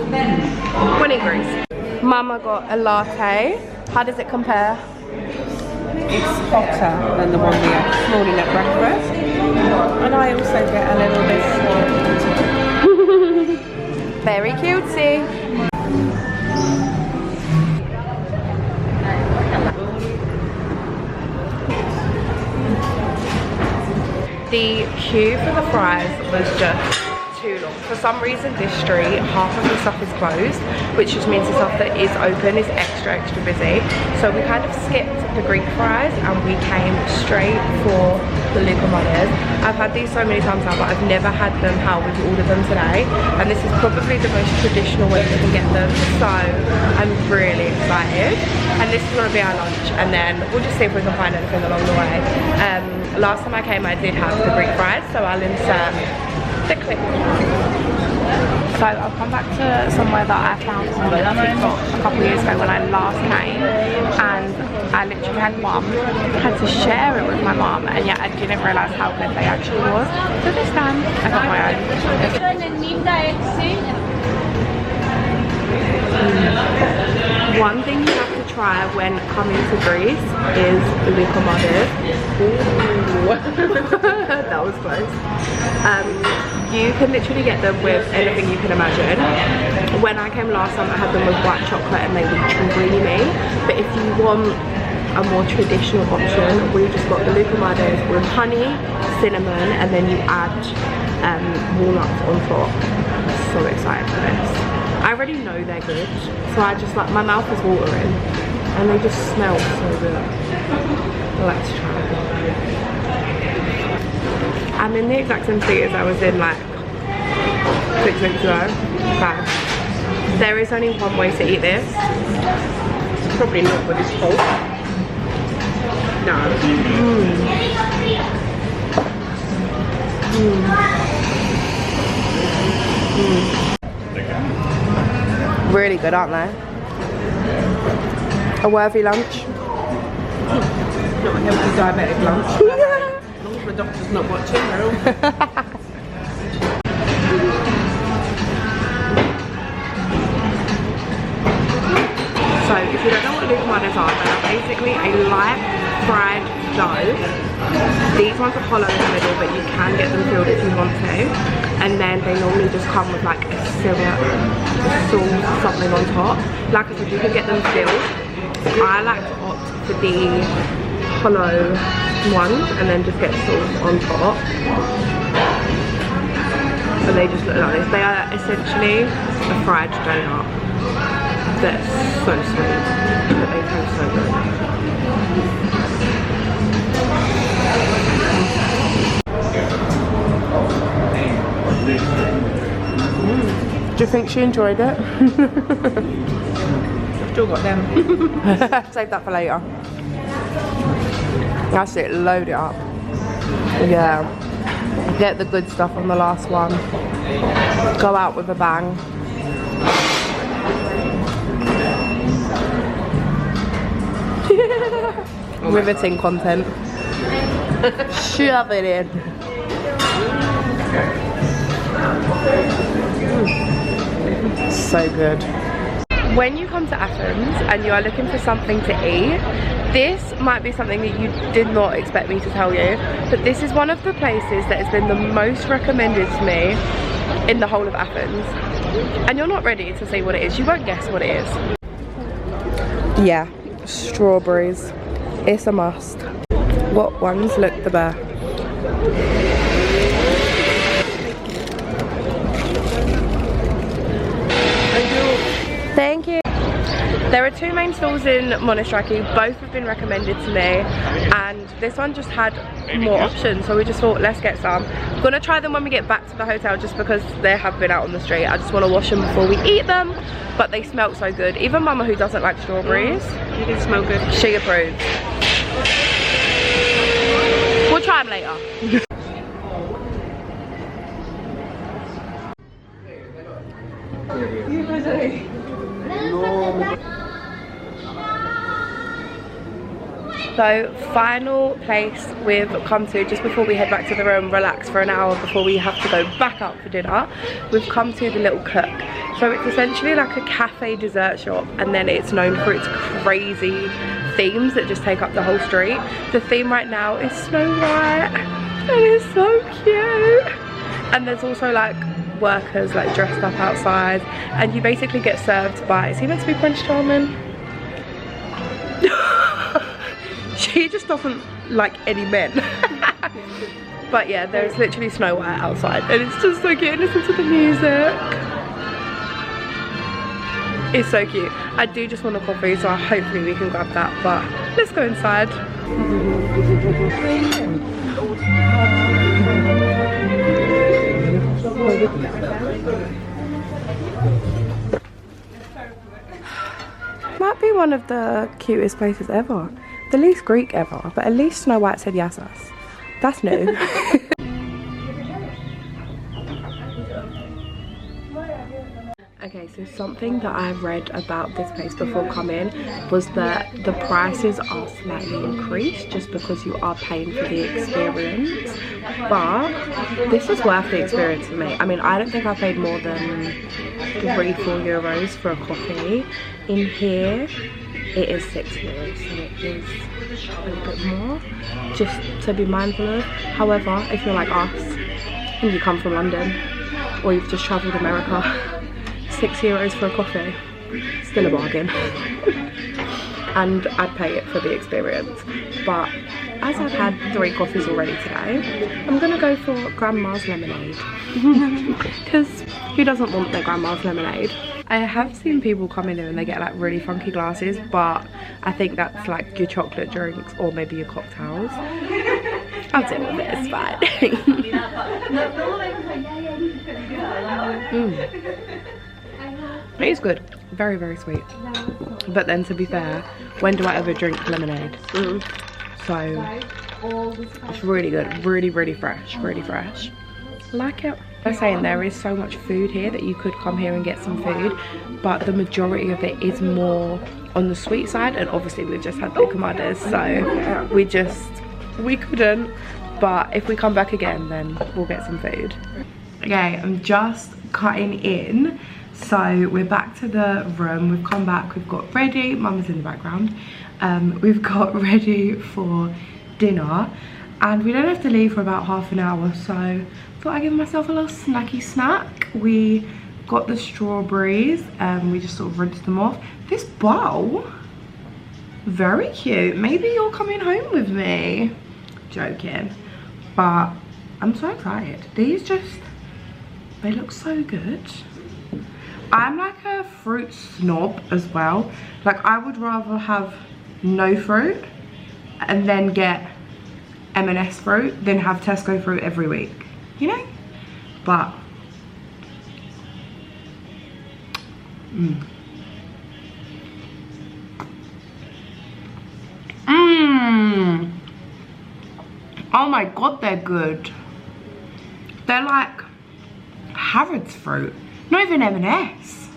when in Greece. Mama got a latte. How does it compare? It's hotter than the one we had this morning at breakfast. And I also get a little bit Very cutesy. The queue for the fries was just too long. For some reason this street, half of the stuff is closed, which just means the stuff that is open is extra busy. So we kind of skipped the Greek fries and we came straight for the loukoumades. I've had these so many times now, but I've never had them how we've ordered them today, and this is probably the most traditional way we can get them, so I'm really excited. And this is going to be our lunch, and then we'll just see if we can find anything along the way. Last time I came I did have the Greek fries, so I'll insert the clip. So I've come back to somewhere that I found on TikTok a couple of years ago when I last came, and I literally had to share it with my mum, and yet I didn't realise how good they actually was. So this time I got my own. One thing you have to try when coming to Greece is the loukoumades. That was close. You can literally get them with anything you can imagine. When I came last time I had them with white chocolate and they were dreamy, but if you want a more traditional option, we just got the loukoumades with honey, cinnamon, and then you add walnuts on top. I'm so excited for this. I already know they're good, so I just like, my mouth is watering, and they just smell so good. Let's try it. I'm in the exact same seat as I was in like 6 weeks ago. Okay. There is only one way to eat this. probably not with this cold. No. Really good, aren't they? A worthy lunch. Not a healthy diabetic lunch. As long as the doctor's not watching, they're all. So, if you don't know what loukoumades are, they are basically a light fried dough. These ones are hollow in the middle, but you can get them filled if you want to. And then they normally just come with like a syrup, sauce, something on top. Like I said, you can get them filled. I like to opt for the hollow ones and then just get sauce on top. And they just look like this. They are essentially a fried donut. They're so sweet, but they taste so good. Do you think she enjoyed it? Still got them. Save that for later. That's it, load it up. Yeah. Get the good stuff on the last one. Go out with a bang. Riveting content. Shove it in. So good. When you come to Athens and you are looking for something to eat, this might be something that you did not expect me to tell you, but this is one of the places that has been the most recommended to me in the whole of Athens. And you're not ready to see what it is. You won't guess what it is. Yeah, strawberries. It's a must. What ones look the best? Thank you. There are two main stalls in Monastraki. Both have been recommended to me, and this one just had more options, so we just thought, let's get some. I'm gonna try them when we get back to the hotel, just because they have been out on the street. I just want to wash them before we eat them, but they smell so good. Even Mama, who doesn't like strawberries, You did smell good. she approves. We'll try them later. So, final place we've come to just before we head back to the room, relax for an hour before we have to go back out for dinner. We've come to the Little Cook. So it's essentially like a cafe dessert shop, and then it's known for its crazy themes that just take up the whole street. The theme right now is Snow White, and it's so cute. And there's also like workers like dressed up outside, and you basically get served by, is he meant to be Prince Charming? She just doesn't like any men. But yeah, there's literally Snow White outside, and it's just so cute. Listen to the music. It's so cute. I do just want a coffee, so hopefully we can grab that, but let's go inside. Might be one of the cutest places ever. The least Greek ever, but at least Snow White said yes us. That's new. Okay, so something that I've read about this place before coming was that the prices are slightly increased just because you are paying for the experience. But this is worth the experience for me. I mean, I don't think I paid more than €3-4 euros for a coffee. In here, it is €6, so it is a little bit more, just to be mindful of. However, if you're like us and you come from London or you've just travelled America, €6 for a coffee, still a bargain. And I'd pay it for the experience. But as I've had 3 coffees already today, I'm gonna go for Grandma's lemonade. Because who doesn't want their Grandma's lemonade? I have seen people come in here and they get like really funky glasses, but I think that's like your chocolate drinks or maybe your cocktails. I'll deal with it, it's fine. It is good, very, very sweet. But then to be fair, when do I ever drink lemonade? So it's really good, really, really fresh, really fresh. I like it. I was saying there is so much food here that you could come here and get some food, but the majority of it is more on the sweet side, and obviously we've just had the comadas, so we couldn't. But if we come back again, then we'll get some food. Okay, I'm just cutting in. So we're back to the room, we've come back, we've got ready, Mum's in the background, we've got ready for dinner, and we don't have to leave for about half an hour, so I thought I'd give myself a little snacky snack. We got the strawberries, we just sort of rinsed them off. This bowl, very cute. Maybe you're coming home with me. Joking, but I'm so excited. These just, they look so good. I'm like a fruit snob as well. Like I would rather have no fruit and then get M&S fruit than have Tesco fruit every week, you know? But Oh my god, they're good. They're like Harrods fruit, not even M&S.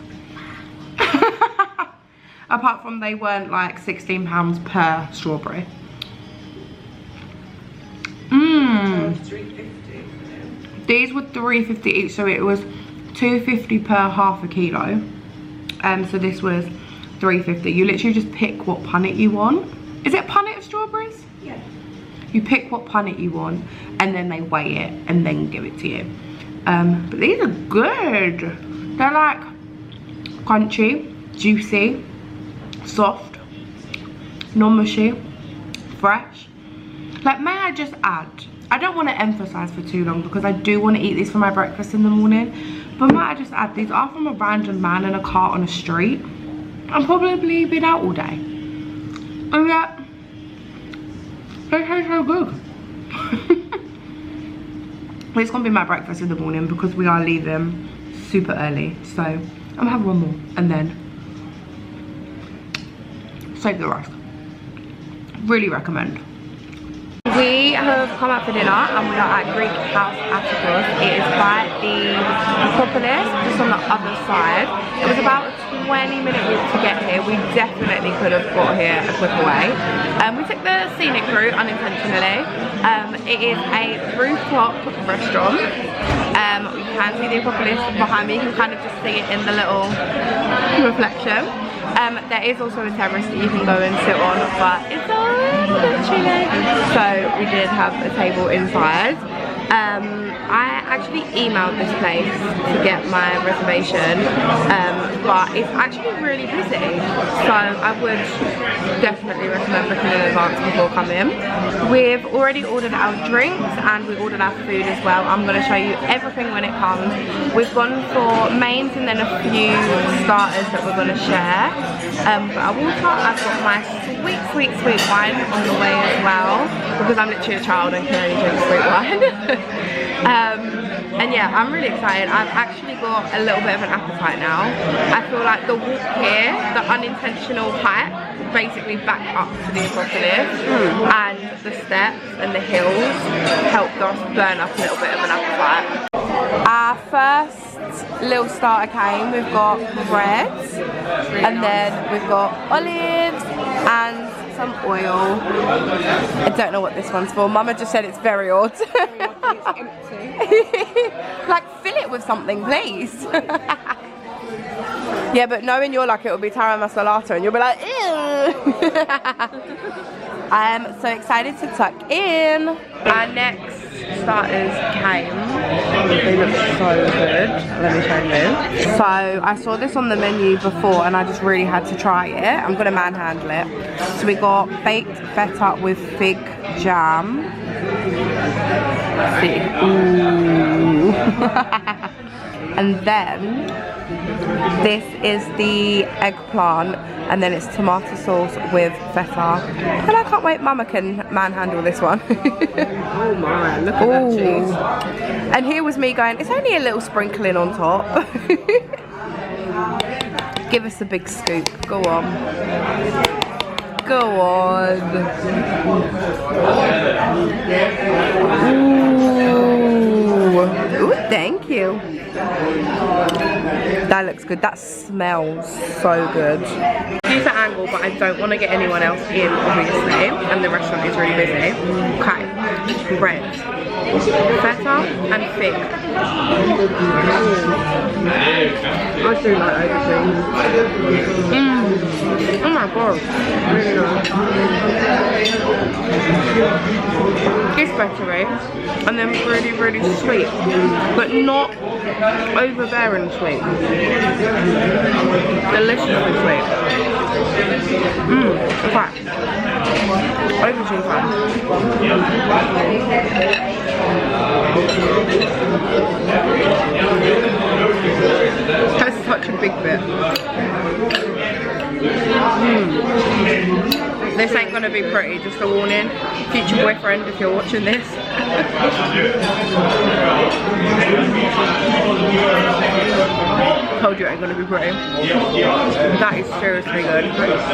Apart from they weren't like £16 per strawberry. These were £3.50 each, so it was £2.50 per half a kilo. So this was £3.50. You literally just pick what punnet you want. Is it a punnet of strawberries? Yeah. You pick what punnet you want, and then they weigh it and then give it to you. But these are good. They're like crunchy, juicy, soft, non-mushy, fresh. Like, may I just add, I don't want to emphasize for too long because I do want to eat these for my breakfast in the morning, but might I just add, these are from a random man in a cart on a street. I've probably been out all day, and yet they taste so good. It's gonna be my breakfast in the morning because we are leaving super early, so I'm gonna have one more and then save the rest. Really recommend. We have come out for dinner and we are at Greek House Athens. It is by the Acropolis, just on the other side. It was about a 20-minute walk to get here. We definitely could have got here a quicker way. We took the scenic route unintentionally. It is a rooftop restaurant. You can see the Acropolis behind me. You can kind of just see it in the little reflection. There is also a terrace that you can go and sit on, but it's a bit chilly, so we did have a table inside. I actually emailed this place to get my reservation, but it's actually really busy, so I would definitely recommend booking in advance before coming. We've already ordered our drinks and we ordered our food as well. I'm going to show you everything when it comes. We've gone for mains and then a few starters that we're going to share. For our water, I've got my sweet wine on the way as well, because I'm literally a child and can only drink sweet wine. And yeah, I'm really excited. I've actually got a little bit of an appetite now. I feel like the walk here, the unintentional hike, basically back up to the Acropolis, and the steps and the hills helped us burn up a little bit of an appetite. Our first little starter came. We've got bread, and then we've got olives and some oil. I don't know what this one's for. Mama just said it's very odd. It's empty. Like, fill it with something, please. Yeah, but knowing you're like, it will be tara masalato and you'll be like, ew. I am so excited to tuck in. Our next starters came. They look so good. Let me show you. So I saw this on the menu before and I just really had to try it. I'm gonna manhandle it. So we got baked feta with fig jam. Let's see. Ooh. And then this is the eggplant, and then it's tomato sauce with feta. And I can't wait, Mama can manhandle this one. Oh my, look at that cheese. And here was me going, it's only a little sprinkling on top. Give us a big scoop, go on. Go on. Ooh, thank you. That looks good. That smells so good. Use the angle, but I don't want to get anyone else in, obviously, and the restaurant is really busy. Okay, bread, feta and fig. I do like everything. Oh my god, really nice. It's buttery and then really sweet, but not overbearing sweet. Deliciously sweet. Okay. Aubergine time. That's such a big bit. This ain't gonna be pretty, just a warning. Future boyfriend, if you're watching this. Told you it ain't gonna be pretty. That is seriously good.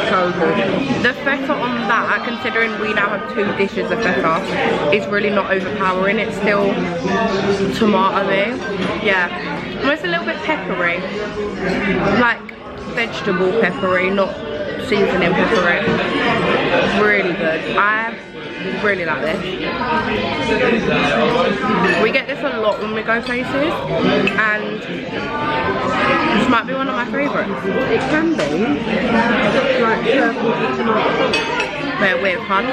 So good. The feta on that, considering we now have 2 dishes of feta, is really not overpowering. It's still tomato-y. Yeah. Almost a little bit peppery. Like vegetable peppery, not seasoning peppery. Really good. I really like this. We get this a lot when we go places, and this might be one of my favourites. It can be. Like They're weird, hun.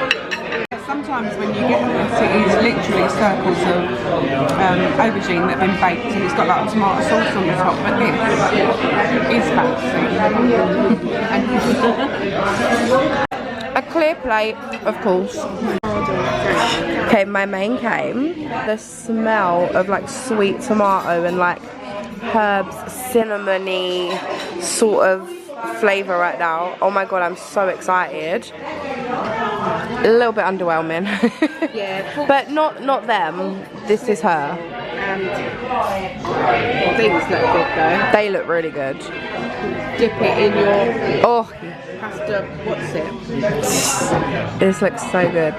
sometimes when you get this, it is literally circles of aubergine that have been baked, and it's got like tomato sauce on the top, but this is fancy. A clear plate, of course. Okay, my main came. The smell of like sweet tomato and like herbs, cinnamony sort of flavour right now. Oh my god, I'm so excited. A little bit underwhelming. Yeah. But not them. This is her. These look good though. They look really good. Dip it in your Oh, pasta, what's it? this looks so good.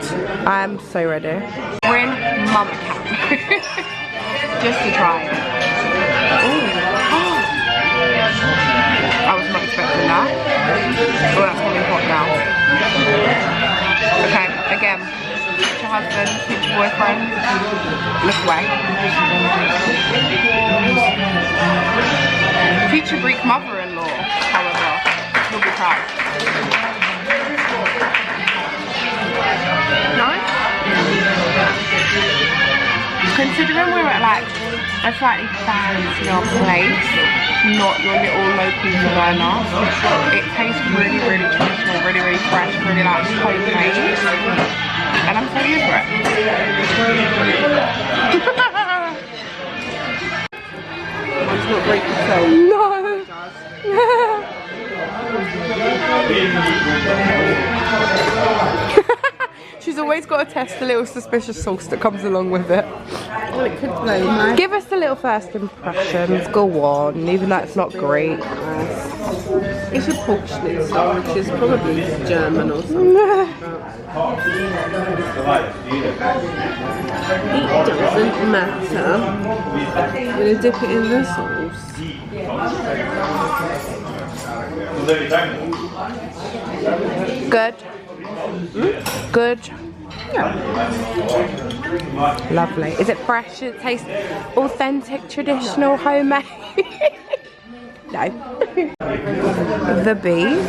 I'm so ready. We're in mum camp. Just to try it. I was not expecting that. Oh, that's probably hot now. Okay, again. Future husband, future boyfriend. Look away. Future Greek mother-in-law, however, will be proud. Nice. Considering we're at like a slightly fancier place, not your little local designer, it tastes really, really traditional, really, really fresh, really like homemade, and I'm so used to it. It's not great to say. No. She's always got to test the little suspicious sauce that comes along with it. Well, it could blow my. Give us the little first impressions. Go on, even though it's not great. It's a pork schnitzel, which is probably German or something. It doesn't matter. I'm going to dip it in the sauce. Good. Good. Yeah. Lovely. Is it fresh? It tastes authentic, traditional, homemade? No. The beef.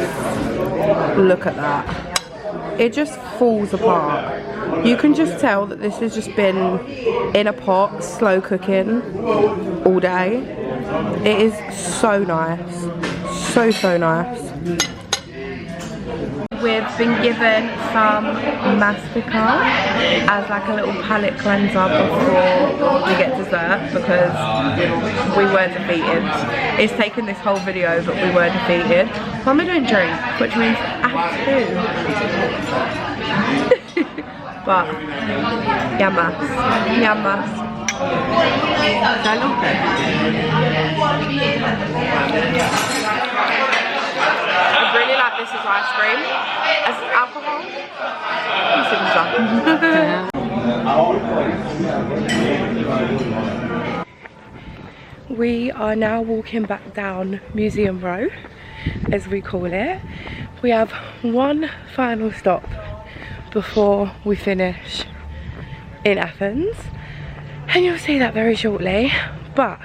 Look at that. It just falls apart. You can just tell that this has just been in a pot, slow cooking all day. It is so nice. So nice. We've been given some mastica as like a little palate cleanser before we get dessert, because we were defeated. It's taken this whole video, but we were defeated. Mama don't drink, which means I have to. But yamas. I really like this as ice cream. As alcohol, we are now walking back down Museum Row, as we call it. We have one final stop before we finish in Athens, and you'll see that very shortly. But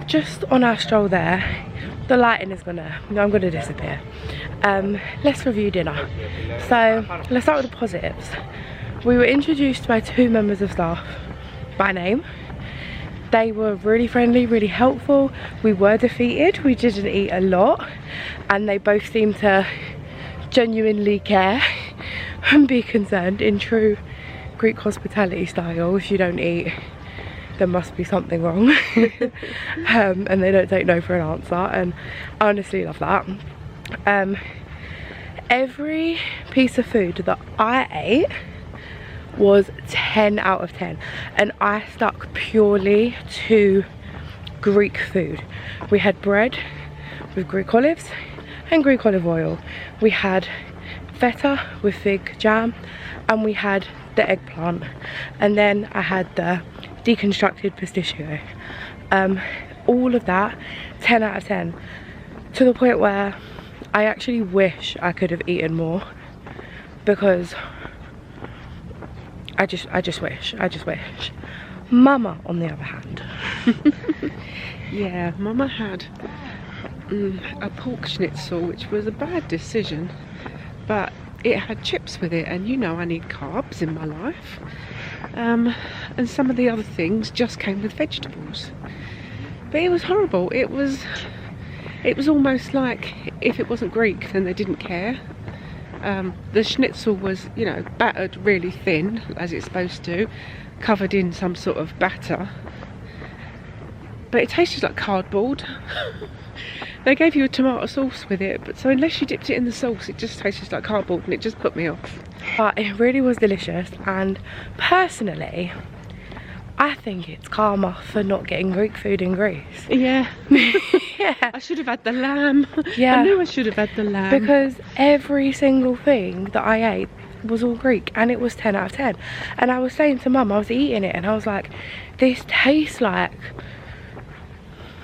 just on our stroll there, the lighting is I'm gonna disappear. Let's review dinner. So let's start with the positives. We were introduced by 2 members of staff by name. They were really friendly, really helpful. We were defeated, we didn't eat a lot, and they both seemed to genuinely care and be concerned in true Greek hospitality style. If you don't eat, there must be something wrong. And they don't take no for an answer, and I honestly love that. Every piece of food that I ate was 10 out of 10, and I stuck purely to Greek food. We had bread with Greek olives and Greek olive oil. We had feta with fig jam, and we had the eggplant, and then I had the deconstructed pistachio. All of that 10 out of 10, to the point where I actually wish I could have eaten more, because I just wish. Mama, on the other hand, yeah, Mama had a pork schnitzel, which was a bad decision, but it had chips with it, and you know I need carbs in my life, and some of the other things just came with vegetables. But it was horrible. It was almost like if it wasn't Greek then they didn't care. The schnitzel was, you know, battered really thin, as it's supposed to, covered in some sort of batter, but it tasted like cardboard. They gave you a tomato sauce with it, but so unless you dipped it in the sauce, it just tasted like cardboard, and it just put me off. But it really was delicious, and personally I think it's karma for not getting Greek food in Greece. Yeah. Yeah. I should have had the lamb. Yeah. I knew I should have had the lamb. Because every single thing that I ate was all Greek, and it was 10 out of 10. And I was saying to Mum, I was eating it, and I was like, this tastes like,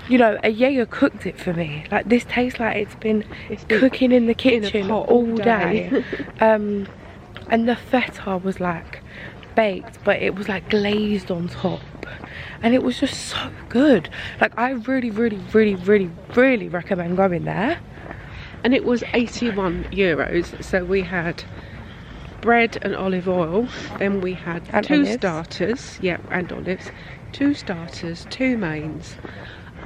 you know, a Jaeger cooked it for me. Like, this tastes like it's been cooking in the kitchen in a pot all day. And the feta was like baked, but it was like glazed on top, and it was just so good. Like, I really recommend going there. And it was 81 euros, so we had bread and olive oil, then we had and two olives. starters, yeah, and olives, 2 starters, 2 mains.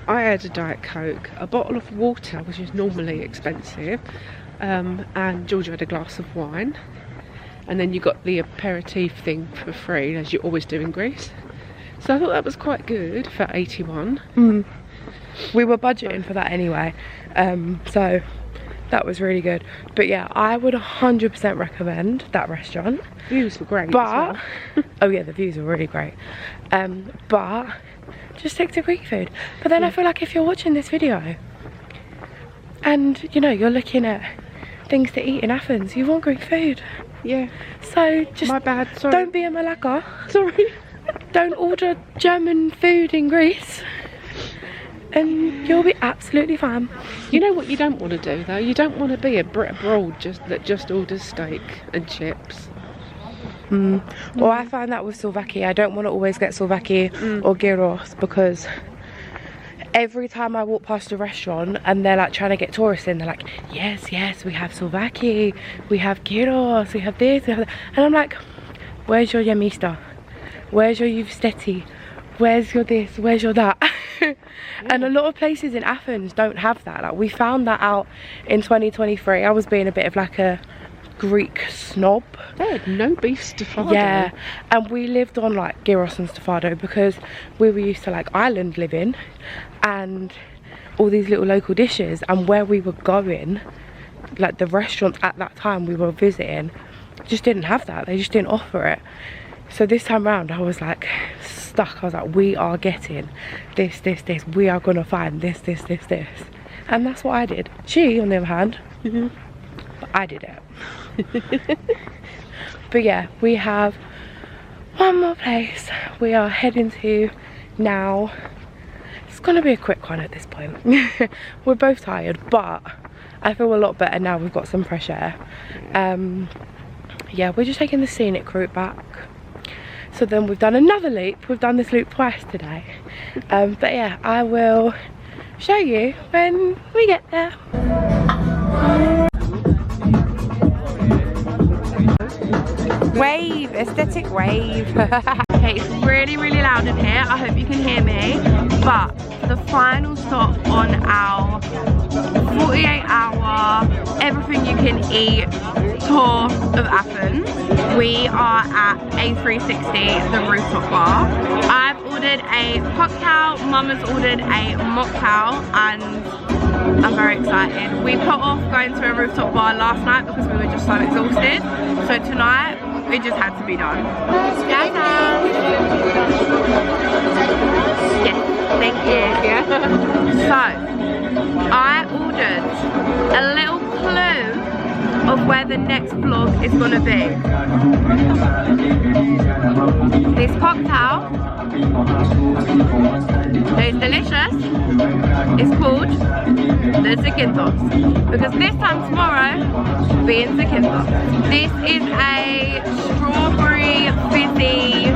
I had a Diet Coke, a bottle of water, which is normally expensive, and Georgia had a glass of wine, and then you got the aperitif thing for free, as you always do in Greece. So I thought that was quite good for 81. We were budgeting for that anyway, so that was really good. But yeah, I would 100% recommend that restaurant. Views were great. But as well. oh yeah, the views were really great. But just stick to Greek food. But then I feel like if you're watching this video and, you know, you're looking at things to eat in Athens, you want Greek food. Yeah. So just My bad, sorry. don't be a malaka. Sorry. Don't order German food in Greece, and you'll be absolutely fine. You know what you don't want to do though? You don't want to be a Brit abroad that just orders steak and chips. Well, I find that with souvlaki, I don't want to always get souvlaki or gyros, because every time I walk past a restaurant and they're like trying to get tourists in, they're like, yes, we have souvlaki, we have gyros, we have this, we have that. And I'm like, where's your yamista? Where's your yuvsteti? Where's your this? Where's your that? And a lot of places in Athens don't have that. Like, we found that out in 2023. I was being a bit of like a Greek snob. They had no beef stafado. Yeah, and we lived on like gyros and stafado because we were used to like island living and all these little local dishes, and where we were going, like the restaurants at that time we were visiting just didn't have that. They just didn't offer it. So this time around I was like stuck. I was like, we are getting this. We are gonna find this. And that's what I did. She, on the other hand, but I did it. But yeah, we have one more place we are heading to now. It's gonna be a quick one at this point. We're both tired, but I feel a lot better now we've got some fresh air. Yeah, we're just taking the scenic route back. So then we've done another loop. We've done this loop twice today. But yeah, I will show you when we get there. Wave, aesthetic wave. Okay, it's really loud in here. I hope you can hear me. But the final stop on our 48-hour everything you can eat tour of Athens, we are at A360, the rooftop bar. I've ordered a cocktail, Mum has ordered a mocktail, and I'm very excited. We put off going to a rooftop bar last night because we were just so exhausted. So tonight it just had to be done. Skydive. Yes, thank you. Yeah. So, I ordered a little clue of where the next vlog is gonna be. This cocktail is delicious. It's called the Zakynthos, because this time tomorrow we'll be in Zakynthos. This is a strawberry fizzy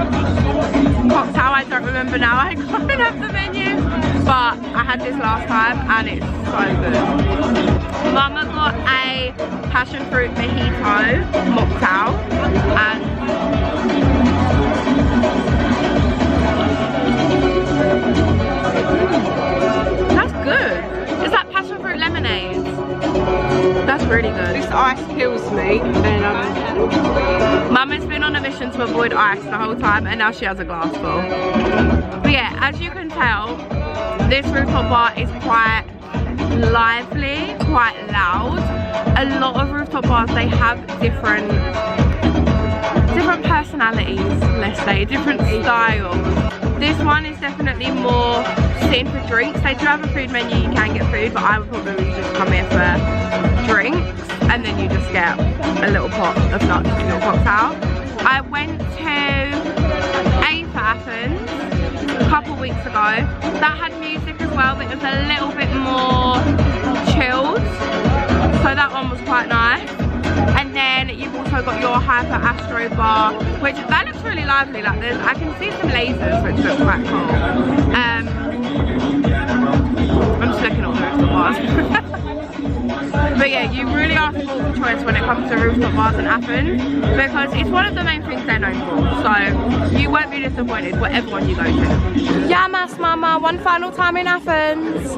cocktail. I don't remember now. I can't have the menu, but I had this last time and it's so good. Mama got a passion fruit mojito mocktail and that's good. Is that passion fruit lemonade? That's really good. This ice kills me, and Mama's been on a mission to avoid ice the whole time, and now she has a glass full. But yeah, as you can tell, this rooftop bar is quite lively, quite loud. A lot of rooftop bars, they have different personalities, let's say, different styles. This one is definitely more sitting for drinks. They do have a food menu, you can get food, but I would probably just come here for drinks, and then you just get a little pot of nuts, a little cocktail. I went to Athens a couple weeks ago. That had music as well, but it was a little bit more chilled, so that one was quite nice. And then you've also got your Hyper Astro bar, which that looks really lively. Like I can see some lasers, which looks quite cool. I'm just looking at all the rooftop bars. But yeah, you really are spoiled for choice when it comes to rooftop bars in Athens, because it's one of the main things they're known for. So you won't be disappointed whatever one you go to. Yamas, Mama, one final time in Athens.